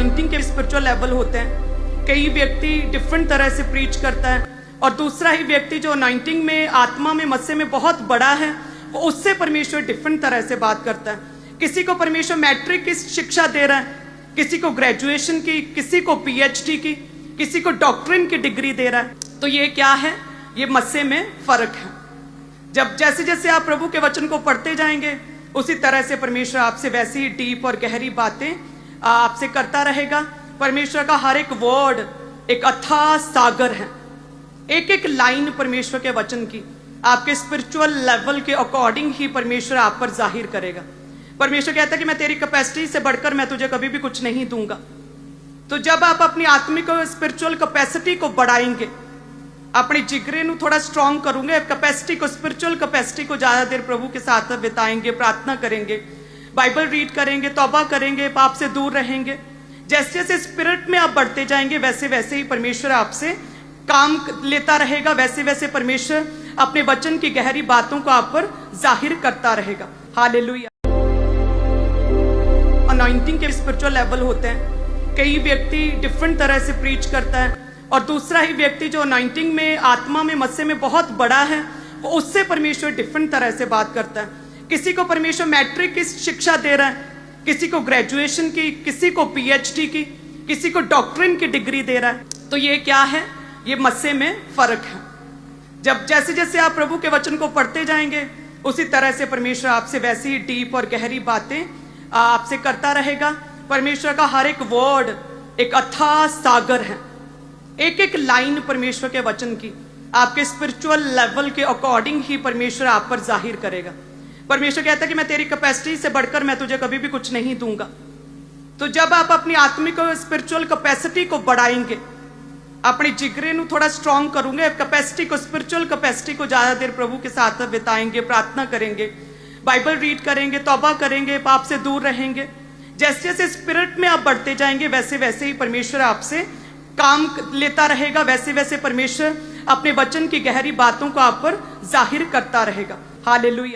Anointing के spiritual level होते हैं। कई व्यक्ति डिफरेंट तरह से प्रीच करता है और दूसरा ही व्यक्ति जो अनॉइंटिंग में आत्मा में मस्से में बहुत बड़ा है वो उससे परमेश्वर डिफरेंट तरह से बात करता है। किसी को परमेश्वर मैट्रिक की शिक्षा दे रहा है, किसी को ग्रेजुएशन की, किसी को पीएचडी की, किसी को डॉक्टरेट की डिग्री दे रहा है। तो ये क्या है? ये मस्से में फर्क है। जब जैसे जैसे आप प्रभु के वचन को पढ़ते जाएंगे उसी तरह से परमेश्वर आपसे वैसी डीप और गहरी बातें आपसे करता रहेगा। परमेश्वर का हर एक वर्ड एक अथाह सागर है। एक एक लाइन परमेश्वर के वचन की आपके स्पिरिचुअल लेवल के अकॉर्डिंग ही परमेश्वर आप पर जाहिर करेगा। परमेश्वर कहता है कि मैं तेरी कैपेसिटी से बढ़कर मैं तुझे कभी भी कुछ नहीं दूंगा। तो जब आप अपनी आत्मिक और स्पिरिचुअल कैपेसिटी को बढ़ाएंगे, अपनी जिगरे ਨੂੰ थोड़ा स्ट्रॉन्ग करूंगे, कैपेसिटी को, स्पिरिचुअल कैपेसिटी को ज्यादा देर प्रभु के साथ बिताएंगे, प्रार्थना करेंगे, बाइबल रीड करेंगे, तौबा करेंगे, पाप से दूर रहेंगे। जैसे जैसे स्पिरिट में आप बढ़ते जाएंगे वैसे वैसे ही परमेश्वर आपसे काम लेता रहेगा, वैसे वैसे परमेश्वर अपने वचन की गहरी बातों को आप पर जाहिर करता रहेगा। हालेलुया। अनॉइंटिंग के स्पिरिचुअल लेवल होते हैं। कई व्यक्ति डिफरेंट तरह से प्रीच करता है और दूसरा ही व्यक्ति जो अनॉइंटिंग में आत्मा में मस्से में बहुत बड़ा है वो उससे परमेश्वर डिफरेंट तरह से बात करता है। किसी को परमेश्वर मैट्रिक की शिक्षा दे रहा है, किसी को ग्रेजुएशन की, किसी को पीएचडी की, किसी को डॉक्टरेट की डिग्री दे रहा है। तो ये क्या है? ये मस्से में फर्क है। जब जैसे जैसे आप प्रभु के वचन को पढ़ते जाएंगे उसी तरह से परमेश्वर आपसे वैसी डीप और गहरी बातें आपसे करता रहेगा। परमेश्वर का हर एक वर्ड एक अथाह सागर है। एक एक लाइन परमेश्वर के वचन की आपके स्पिरिचुअल लेवल के अकॉर्डिंग ही परमेश्वर आप पर जाहिर करेगा। परमेश्वर कहता है कि मैं तेरी कैपेसिटी से बढ़कर मैं तुझे कभी भी कुछ नहीं दूंगा। तो जब आप अपनी आत्मिक और स्पिरिचुअल कैपेसिटी को बढ़ाएंगे, अपनी जिगरे ਨੂੰ थोड़ा स्ट्रॉन्ग करूंगे, कैपेसिटी को, स्पिरिचुअल कैपेसिटी को ज्यादा देर प्रभु के साथ बिताएंगे, प्रार्थना करेंगे, बाइबल रीड करेंगे, तौबा करेंगे, पाप से दूर रहेंगे। जैसे जैसे स्पिरिट में आप बढ़ते जाएंगे वैसे वैसे ही परमेश्वर आपसे काम लेता रहेगा, वैसे वैसे परमेश्वर अपने वचन की गहरी बातों को आप पर जाहिर करता रहेगा। हालेलुया।